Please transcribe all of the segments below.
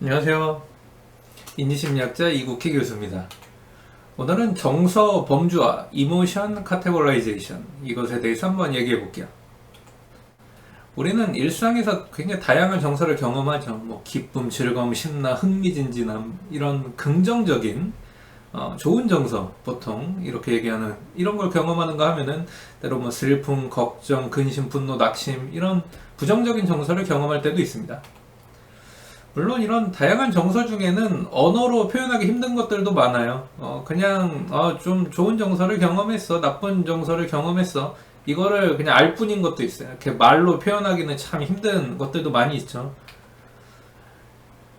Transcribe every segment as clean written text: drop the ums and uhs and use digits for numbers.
안녕하세요. 인지심리학자 이국희 교수입니다. 오늘은 정서 범주화, 이모션 카테고라이제이션 이것에 대해서 한번 얘기해 볼게요. 우리는 일상에서 굉장히 다양한 정서를 경험하죠. 기쁨, 즐거움, 신나, 흥미진진함 이런 긍정적인 좋은 정서 보통 이렇게 얘기하는 이런 걸 경험하는가 하면은 때로 슬픔, 걱정, 근심, 분노, 낙심 이런 부정적인 정서를 경험할 때도 있습니다. 물론 이런 다양한 정서 중에는 언어로 표현하기 힘든 것들도 많아요. 그냥 좀 좋은 정서를 경험했어, 나쁜 정서를 경험했어. 이거를 그냥 알 뿐인 것도 있어요. 이렇게 말로 표현하기는 참 힘든 것들도 많이 있죠.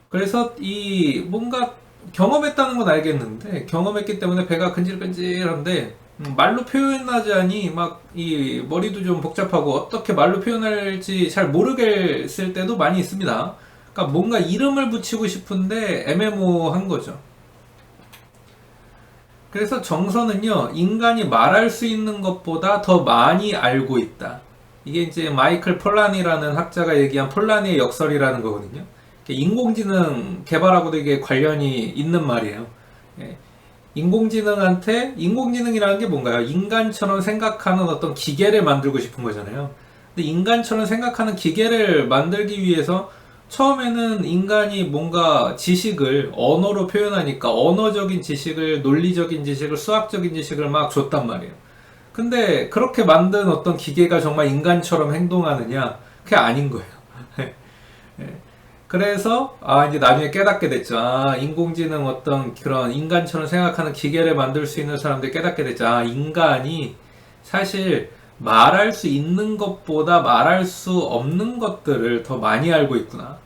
그래서 이 뭔가 경험했다는 건 알겠는데 경험했기 때문에 배가 근질근질한데 말로 표현하자니 막 이 머리도 좀 복잡하고 어떻게 말로 표현할지 잘 모르겠을 때도 많이 있습니다. 그러니까 뭔가 이름을 붙이고 싶은데 애매모호한 거죠. 그래서 정서는요, 인간이 말할 수 있는 것보다 더 많이 알고 있다. 이게 이제 마이클 폴란이라는 학자가 얘기한 폴란의 역설이라는 거거든요. 인공지능 개발하고도 이게 관련이 있는 말이에요. 예. 인공지능이라는 게 뭔가요? 인간처럼 생각하는 어떤 기계를 만들고 싶은 거잖아요. 근데 인간처럼 생각하는 기계를 만들기 위해서 처음에는 인간이 뭔가 지식을 언어로 표현하니까 언어적인 지식을, 논리적인 지식을, 수학적인 지식을 막 줬단 말이에요. 근데 그렇게 만든 어떤 기계가 정말 인간처럼 행동하느냐? 그게 아닌 거예요. 예. 그래서 이제 나중에 깨닫게 됐죠. 인공지능 어떤 그런 인간처럼 생각하는 기계를 만들 수 있는 사람들이 깨닫게 됐죠. 인간이 사실 말할 수 있는 것보다 말할 수 없는 것들을 더 많이 알고 있구나.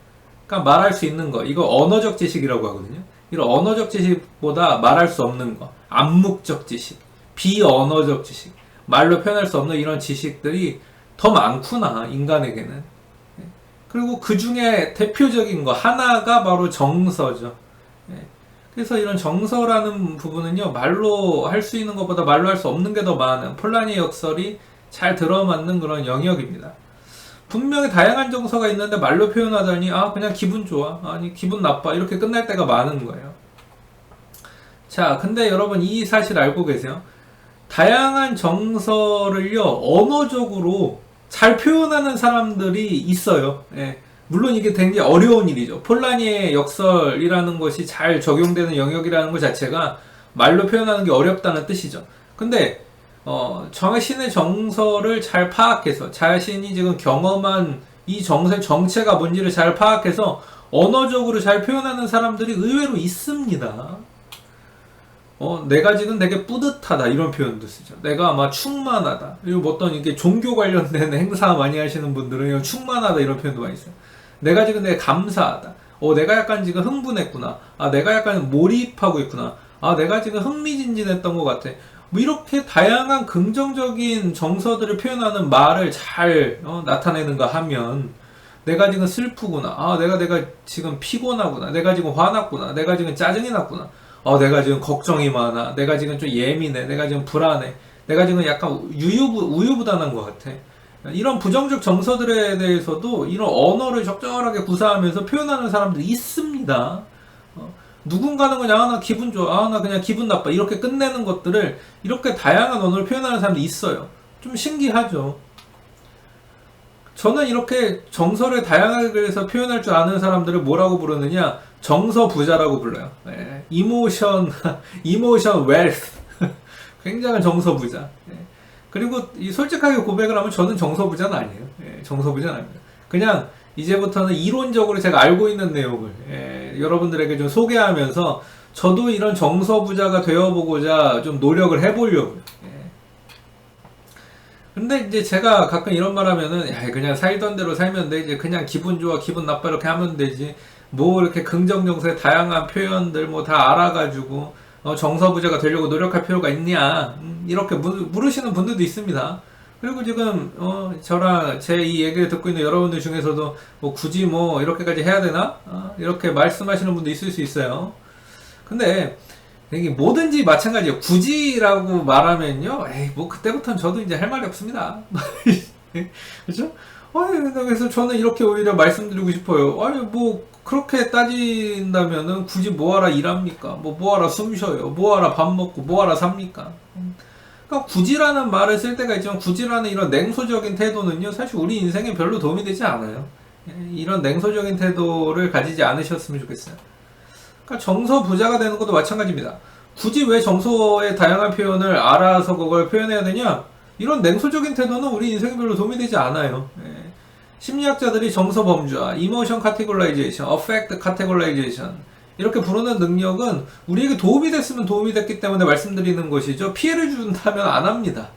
그러니까 말할 수 있는 거, 이거 언어적 지식이라고 하거든요. 이런 언어적 지식보다 말할 수 없는 거, 암묵적 지식, 비언어적 지식, 말로 표현할 수 없는 이런 지식들이 더 많구나, 인간에게는. 그리고 그 중에 대표적인 거 하나가 바로 정서죠. 그래서 이런 정서라는 부분은요, 말로 할 수 있는 것보다 말로 할 수 없는 게 더 많은 폴란의 역설이 잘 들어맞는 그런 영역입니다. 분명히 다양한 정서가 있는데 말로 표현하다니 그냥 기분 좋아, 아니 기분 나빠 이렇게 끝날 때가 많은 거예요. 자, 근데 여러분 이 사실 알고 계세요? 다양한 정서를요, 언어적으로 잘 표현하는 사람들이 있어요. 예. 물론 이게 굉장히 어려운 일이죠. 폴라니의 역설이라는 것이 잘 적용되는 영역이라는 것 자체가 말로 표현하는 게 어렵다는 뜻이죠. 근데 자신의 정서를 잘 파악해서 자신이 지금 경험한 이 정서의 정체가 뭔지를 잘 파악해서 언어적으로 잘 표현하는 사람들이 의외로 있습니다. 내가 지금 되게 뿌듯하다 이런 표현도 쓰죠. 내가 아마 충만하다. 그리고 어떤 이게 종교 관련된 행사 많이 하시는 분들은 충만하다 이런 표현도 많이 써요. 내가 지금 되게 감사하다. 내가 약간 지금 흥분했구나. 내가 약간 몰입하고 있구나. 내가 지금 흥미진진했던 것 같아. 이렇게 다양한 긍정적인 정서들을 표현하는 말을 잘 나타내는가 하면 내가 지금 슬프구나. 내가 지금 피곤하구나. 내가 지금 화났구나. 내가 지금 짜증이 났구나. 내가 지금 걱정이 많아. 내가 지금 좀 예민해. 내가 지금 불안해. 내가 지금 약간 우유부단한 것 같아. 이런 부정적 정서들에 대해서도 이런 언어를 적절하게 구사하면서 표현하는 사람들이 있습니다. 누군가는 그냥 나 기분 좋아. 나 그냥 기분 나빠. 이렇게 끝내는 것들을 이렇게 다양한 언어를 표현하는 사람들이 있어요. 좀 신기하죠. 저는 이렇게 정서를 다양하게 그래서 표현할 줄 아는 사람들을 뭐라고 부르느냐? 정서 부자라고 불러요. 이모션 웰스. 굉장한 정서 부자. 그리고 솔직하게 고백을 하면 저는 정서 부자는 아니에요. 정서 부자는 아닙니다. 그냥 이제부터는 이론적으로 제가 알고 있는 내용을 여러분들에게 좀 소개하면서 저도 이런 정서 부자가 되어보고자 좀 노력을 해보려고요. 근데 이제 제가 가끔 이런 말 하면은 그냥 살던 대로 살면 돼. 이제 그냥 기분 좋아, 기분 나빠 이렇게 하면 되지. 이렇게 긍정 정서의 다양한 표현들 다 알아가지고 정서 부자가 되려고 노력할 필요가 있냐? 이렇게 물으시는 분들도 있습니다. 그리고 지금 저랑 제 이 얘기를 듣고 있는 여러분들 중에서도 굳이 이렇게까지 해야 되나? 이렇게 말씀하시는 분도 있을 수 있어요. 근데 이게 뭐든지 마찬가지예요. 굳이라고 말하면요, 그때부터는 저도 이제 할 말이 없습니다. 그렇죠? 아니, 그래서 저는 이렇게 오히려 말씀드리고 싶어요. 아니, 뭐, 그렇게 따진다면은 굳이 뭐하러 일합니까? 뭐하러 숨 쉬어요? 뭐하러 밥 먹고 뭐하러 삽니까? 그러니까 굳이라는 말을 쓸 때가 있지만 굳이라는 이런 냉소적인 태도는요, 사실 우리 인생에 별로 도움이 되지 않아요. 이런 냉소적인 태도를 가지지 않으셨으면 좋겠어요. 그러니까 정서 부자가 되는 것도 마찬가지입니다. 굳이 왜 정서의 다양한 표현을 알아서 그걸 표현해야 되냐? 이런 냉소적인 태도는 우리 인생에 별로 도움이 되지 않아요. 심리학자들이 정서 범주화, 이모션 카테고라이제이션, 어펙트 카테고라이제이션 이렇게 부르는 능력은 우리에게 도움이 됐으면 도움이 됐기 때문에 말씀드리는 것이죠. 피해를 준다면 안 합니다.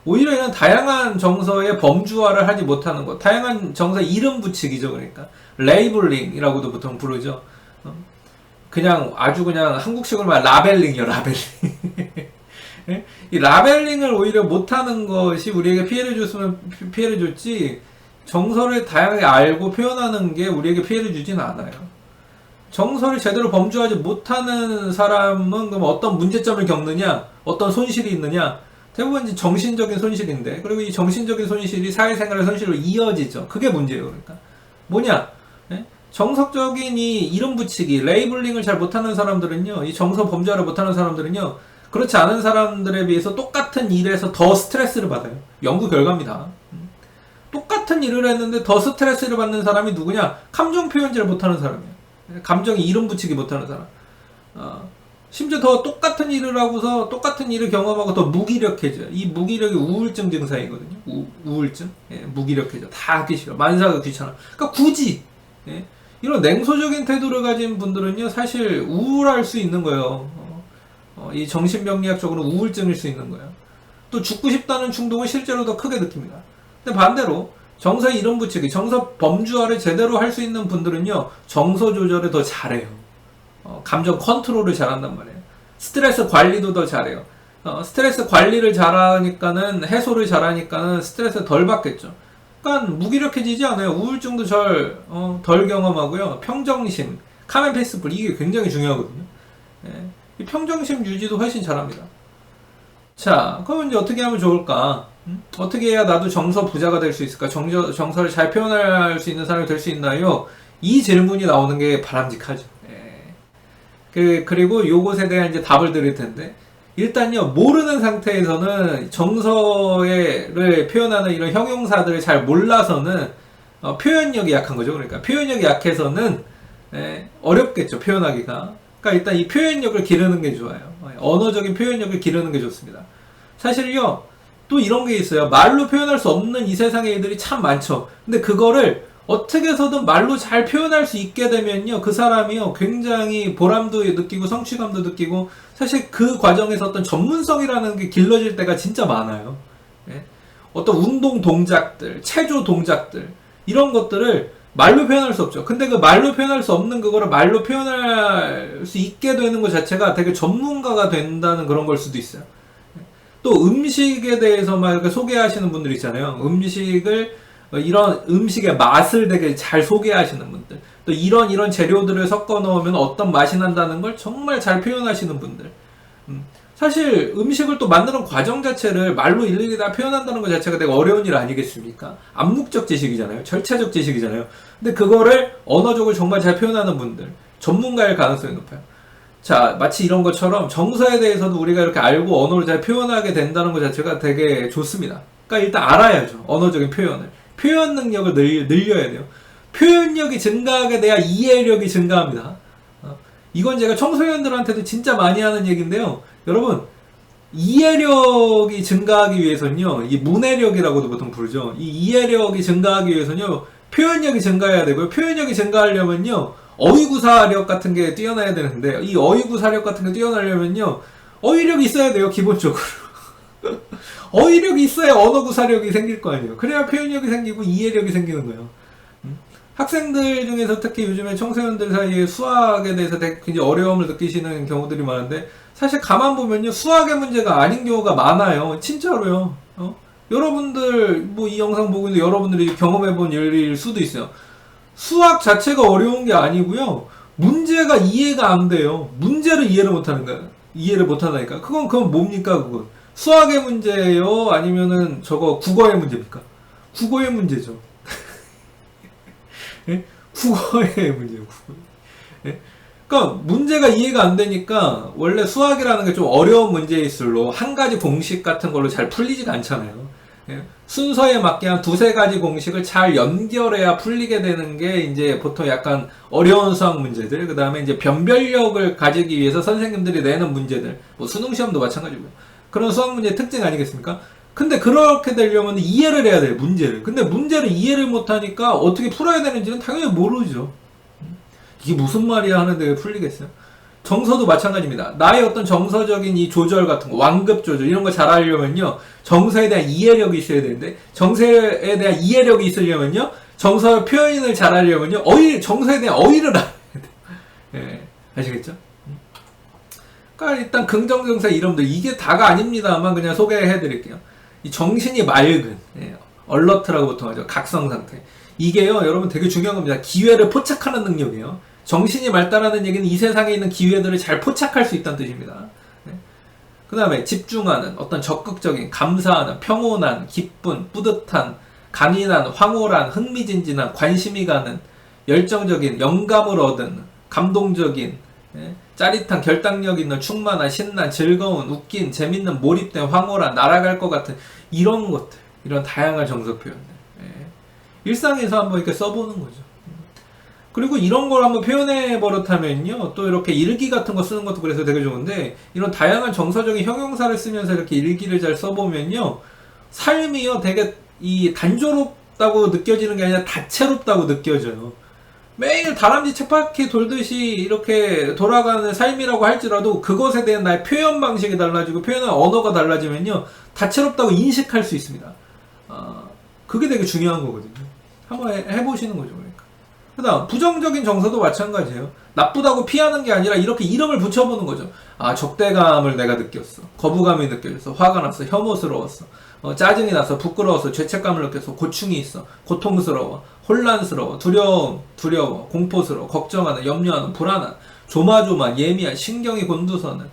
오히려 이런 다양한 정서의 범주화를 하지 못하는 것, 다양한 정서 이름 붙이기죠. 그러니까 레이블링이라고도 보통 부르죠. 그냥 아주 그냥 한국식으로 말 라벨링이요, 라벨링. 이 라벨링을 오히려 못하는 것이 우리에게 피해를 줬으면 피해를 줬지, 정서를 다양하게 알고 표현하는 게 우리에게 피해를 주진 않아요. 정서를 제대로 범주하지 못하는 사람은 그럼 어떤 문제점을 겪느냐, 어떤 손실이 있느냐, 대부분 이제 정신적인 손실인데, 그리고 이 정신적인 손실이 사회생활의 손실로 이어지죠. 그게 문제예요. 그러니까 뭐냐, 정석적인 이 이름 붙이기, 레이블링을 잘 못하는 사람들은요, 이 정서 범주화를 못하는 사람들은요, 그렇지 않은 사람들에 비해서 똑같은 일에서 더 스트레스를 받아요. 연구 결과입니다. 똑같은 일을 했는데 더 스트레스를 받는 사람이 누구냐? 감정 표현제를 못하는 사람이에요. 감정에 이름 붙이기 못하는 사람. 심지어 더 똑같은 일을 하고서 똑같은 일을 경험하고 더 무기력해져요. 이 무기력이 우울증 증상이거든요. 우울증. 무기력해져. 다 하기 싫어. 만사가 귀찮아. 그러니까 굳이 이런 냉소적인 태도를 가진 분들은요, 사실 우울할 수 있는 거예요. 이 정신병리학적으로 우울증일 수 있는 거예요. 또 죽고 싶다는 충동을 실제로 더 크게 느낍니다. 근데 반대로 정서에 이름 붙이기, 정서 범주화를 제대로 할 수 있는 분들은요, 정서 조절을 더 잘해요. 감정 컨트롤을 잘한단 말이에요. 스트레스 관리도 더 잘해요. 스트레스 관리를 잘하니까는, 해소를 잘하니까는 스트레스 덜 받겠죠. 그러니까 무기력해지지 않아요. 우울증도 덜 경험하고요. 평정심, 카멘페이스풀, 이게 굉장히 중요하거든요. 이 평정심 유지도 훨씬 잘합니다. 자, 그럼 이제 어떻게 하면 좋을까? 어떻게 해야 나도 정서 부자가 될 수 있을까? 정서를 잘 표현할 수 있는 사람이 될 수 있나요? 이 질문이 나오는 게 바람직하죠. 그리고 요것에 대한 이제 답을 드릴 텐데, 일단요, 모르는 상태에서는 정서를 표현하는 이런 형용사들을 잘 몰라서는 표현력이 약한 거죠. 그러니까 표현력이 약해서는 어렵겠죠, 표현하기가. 그러니까 일단 이 표현력을 기르는 게 좋아요. 언어적인 표현력을 기르는 게 좋습니다. 사실요, 또 이런 게 있어요. 말로 표현할 수 없는 이 세상의 일들이 참 많죠. 근데 그거를 어떻게 해서든 말로 잘 표현할 수 있게 되면요, 그 사람이요, 굉장히 보람도 느끼고 성취감도 느끼고, 사실 그 과정에서 어떤 전문성이라는 게 길러질 때가 진짜 많아요. 어떤 운동 동작들, 체조 동작들, 이런 것들을 말로 표현할 수 없죠. 근데 그 말로 표현할 수 없는 그거를 말로 표현할 수 있게 되는 것 자체가 되게 전문가가 된다는 그런 걸 수도 있어요. 또 음식에 대해서 막 이렇게 소개하시는 분들 있잖아요. 이런 음식의 맛을 되게 잘 소개하시는 분들. 또 이런 재료들을 섞어 넣으면 어떤 맛이 난다는 걸 정말 잘 표현하시는 분들. 사실 음식을 또 만드는 과정 자체를 말로 일일이 다 표현한다는 것 자체가 되게 어려운 일 아니겠습니까? 암묵적 지식이잖아요. 절차적 지식이잖아요. 근데 그거를 언어적으로 정말 잘 표현하는 분들, 전문가일 가능성이 높아요. 자, 마치 이런 것처럼 정서에 대해서도 우리가 이렇게 알고 언어를 잘 표현하게 된다는 것 자체가 되게 좋습니다. 그러니까 일단 알아야죠. 언어적인 표현을. 표현 능력을 늘려야 돼요. 표현력이 증가하게 돼야 이해력이 증가합니다. 이건 제가 청소년들한테도 진짜 많이 하는 얘기인데요. 여러분, 이해력이 증가하기 위해서는요, 이 문해력이라고도 보통 부르죠. 이 이해력이 증가하기 위해서는요, 표현력이 증가해야 되고요. 표현력이 증가하려면요, 어휘구사력 같은 게 뛰어나야 되는데, 이 어휘구사력 같은 게 뛰어나려면요, 어휘력이 있어야 돼요, 기본적으로. 어휘력이 있어야 언어구사력이 생길 거 아니에요. 그래야 표현력이 생기고 이해력이 생기는 거예요. 학생들 중에서 특히 요즘에 청소년들 사이에 수학에 대해서 되게 굉장히 어려움을 느끼시는 경우들이 많은데, 사실 가만 보면요, 수학의 문제가 아닌 경우가 많아요. 진짜로요. 여러분들 뭐 이 영상 보고 있는데 여러분들이 경험해본 일일 수도 있어요. 수학 자체가 어려운 게 아니고요, 문제가 이해가 안 돼요. 문제를 이해를 못하는 거예요. 이해를 못하다니까. 그건 뭡니까 그건? 수학의 문제예요? 아니면은 저거 국어의 문제입니까? 국어의 문제죠. 예? 국어의 문제예요. 국어. 예? 그러니까 문제가 이해가 안 되니까 원래 수학이라는 게 좀 어려운 문제일수록 한 가지 공식 같은 걸로 잘 풀리지가 않잖아요. 예? 순서에 맞게 한 두세 가지 공식을 잘 연결해야 풀리게 되는 게 이제 보통 약간 어려운 수학 문제들, 그 다음에 이제 변별력을 가지기 위해서 선생님들이 내는 문제들, 뭐 수능 시험도 마찬가지고요. 그런 수학 문제의 특징 아니겠습니까? 근데 그렇게 되려면 이해를 해야 돼요, 문제를. 근데 문제를 이해를 못하니까 어떻게 풀어야 되는지는 당연히 모르죠. 이게 무슨 말이야 하는데 왜 풀리겠어요? 정서도 마찬가지입니다. 나의 어떤 정서적인 이 조절 같은 거, 완급 조절, 이런 거 잘 하려면요, 정서에 대한 이해력이 있어야 되는데, 정서에 대한 이해력이 있으려면요, 정서 표현을 잘 하려면요, 정서에 대한 어휘를 알아야 돼요. 예, 아시겠죠? 그러니까 일단 긍정정사 이름들, 이게 다가 아닙니다만 그냥 소개해 드릴게요. 이 정신이 맑은, 예, 얼러트라고 보통 하죠. 각성 상태. 이게요, 여러분 되게 중요한 겁니다. 기회를 포착하는 능력이에요. 정신이 맑다라는 얘기는 이 세상에 있는 기회들을 잘 포착할 수 있다는 뜻입니다. 네. 그 다음에 집중하는, 어떤 적극적인, 감사하는, 평온한, 기쁜, 뿌듯한, 강인한, 황홀한, 흥미진진한, 관심이 가는, 열정적인, 영감을 얻은, 감동적인, 네. 짜릿한, 결단력 있는, 충만한, 신난, 즐거운, 웃긴, 재밌는, 몰입된, 황홀한, 날아갈 것 같은 이런 것들, 이런 다양한 정서 표현들. 네. 일상에서 한번 이렇게 써보는 거죠. 그리고 이런 걸 한번 표현해 버릇하면요, 또 이렇게 일기 같은 거 쓰는 것도 그래서 되게 좋은데, 이런 다양한 정서적인 형용사를 쓰면서 이렇게 일기를 잘 써보면요, 삶이요 되게 이 단조롭다고 느껴지는 게 아니라 다채롭다고 느껴져요. 매일 다람쥐 쳇바퀴 돌듯이 이렇게 돌아가는 삶이라고 할지라도 그것에 대한 나의 표현 방식이 달라지고 표현한 언어가 달라지면요, 다채롭다고 인식할 수 있습니다. 그게 되게 중요한 거거든요. 한번 해보시는 거죠. 그러니까. 그 다음 부정적인 정서도 마찬가지예요. 나쁘다고 피하는 게 아니라 이렇게 이름을 붙여보는 거죠. 아, 적대감을 내가 느꼈어, 거부감이 느껴졌어, 화가 났어, 혐오스러웠어, 짜증이 나서, 부끄러워서, 죄책감을 느꼈어, 고충이 있어, 고통스러워, 혼란스러워, 두려워, 공포스러워, 걱정하는, 염려하는, 불안한, 조마조마, 예민한, 신경이 곤두서는,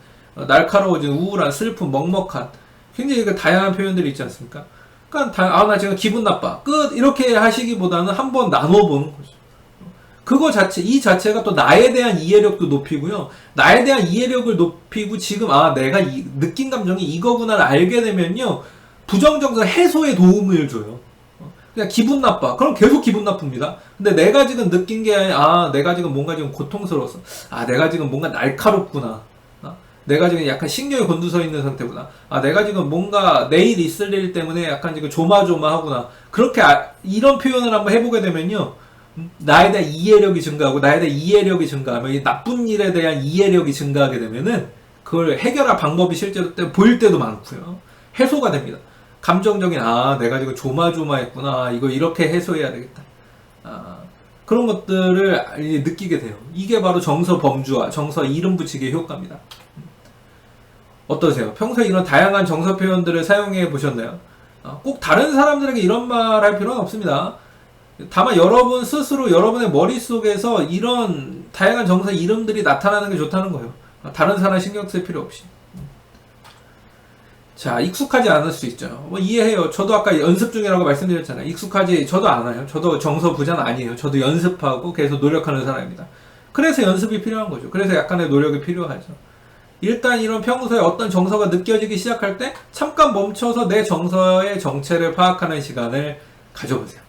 날카로워진, 우울한, 슬픈, 먹먹한, 굉장히 그 다양한 표현들이 있지 않습니까? 그러니까 나 지금 기분 나빠, 끝, 이렇게 하시기보다는 한번 나눠보는 거죠. 그거 자체, 이 자체가 또 나에 대한 이해력도 높이고요. 나에 대한 이해력을 높이고, 지금, 내가 느낀 감정이 이거구나를 알게 되면요, 부정정서 해소에 도움을 줘요. 그냥 기분 나빠. 그럼 계속 기분 나쁩니다. 근데 내가 지금 느낀 게, 내가 지금 뭔가 지금 고통스러웠어. 내가 지금 뭔가 날카롭구나. 내가 지금 약간 신경이 곤두서 있는 상태구나. 내가 지금 뭔가 내일 있을 일 때문에 약간 지금 조마조마하구나. 그렇게 이런 표현을 한번 해보게 되면요, 나에 대한 이해력이 증가하고, 나에 대한 이해력이 증가하면 이 나쁜 일에 대한 이해력이 증가하게 되면은 그걸 해결할 방법이 실제로 보일 때도 많고요. 해소가 됩니다. 감정적인, 내가 지금 조마조마했구나, 이거 이렇게 해소해야 되겠다, 그런 것들을 느끼게 돼요. 이게 바로 정서 범주화, 정서 이름 붙이기의 효과입니다. 어떠세요? 평소에 이런 다양한 정서 표현들을 사용해 보셨나요? 꼭 다른 사람들에게 이런 말 할 필요는 없습니다. 다만 여러분 스스로 여러분의 머릿속에서 이런 다양한 정서 이름들이 나타나는 게 좋다는 거예요. 다른 사람 신경 쓸 필요 없이. 자, 익숙하지 않을 수 있죠. 이해해요. 저도 아까 연습 중이라고 말씀드렸잖아요. 저도 않아요. 저도 정서 부자는 아니에요. 저도 연습하고 계속 노력하는 사람입니다. 그래서 연습이 필요한 거죠. 그래서 약간의 노력이 필요하죠. 일단 이런 평소에 어떤 정서가 느껴지기 시작할 때 잠깐 멈춰서 내 정서의 정체를 파악하는 시간을 가져보세요.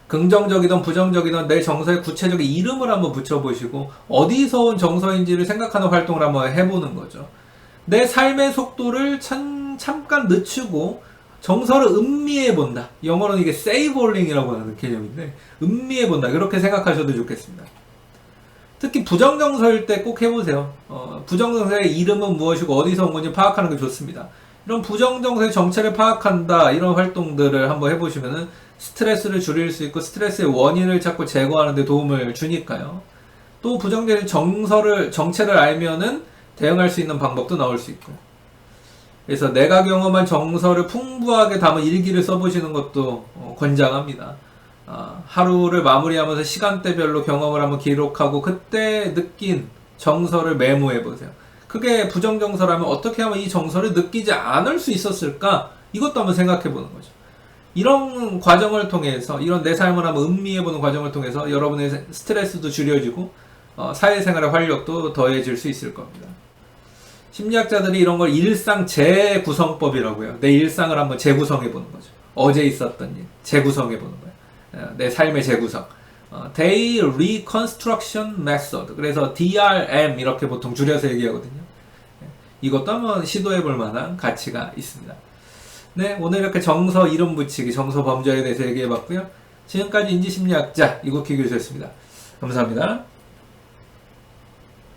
긍정적이든 부정적이든 내 정서의 구체적인 이름을 한번 붙여보시고 어디서 온 정서인지를 생각하는 활동을 한번 해보는 거죠. 내 삶의 속도를 잠깐 늦추고 정서를 음미해 본다. 영어로는 이게 세이볼링이라고 하는 개념인데, 음미해 본다, 그렇게 생각하셔도 좋겠습니다. 특히 부정정서일 때 꼭 해보세요. 부정정서의 이름은 무엇이고 어디서 온 건지 파악하는 게 좋습니다. 이런 부정정서의 정체를 파악한다, 이런 활동들을 한번 해보시면은 스트레스를 줄일 수 있고 스트레스의 원인을 찾고 제거하는 데 도움을 주니까요. 또 부정적인 정체를 알면은 대응할 수 있는 방법도 나올 수 있고, 그래서 내가 경험한 정서를 풍부하게 담은 일기를 써보시는 것도 권장합니다. 하루를 마무리하면서 시간대별로 경험을 한번 기록하고 그때 느낀 정서를 메모해보세요. 그게 부정정서라면 어떻게 하면 이 정서를 느끼지 않을 수 있었을까? 이것도 한번 생각해보는 거죠. 이런 과정을 통해서, 이런 내 삶을 한번 음미해보는 과정을 통해서 여러분의 스트레스도 줄여지고 사회생활의 활력도 더해질 수 있을 겁니다. 심리학자들이 이런 걸 일상 재구성법이라고요. 내 일상을 한번 재구성해보는 거죠. 어제 있었던 일, 재구성해보는 거예요. 내 삶의 재구성. Day Reconstruction Method. 그래서 DRM 이렇게 보통 줄여서 얘기하거든요. 이것도 한번 시도해볼 만한 가치가 있습니다. 네, 오늘 이렇게 정서 이름 붙이기, 정서 범죄에 대해서 얘기해봤고요. 지금까지 인지심리학자 이국희 교수였습니다. 감사합니다.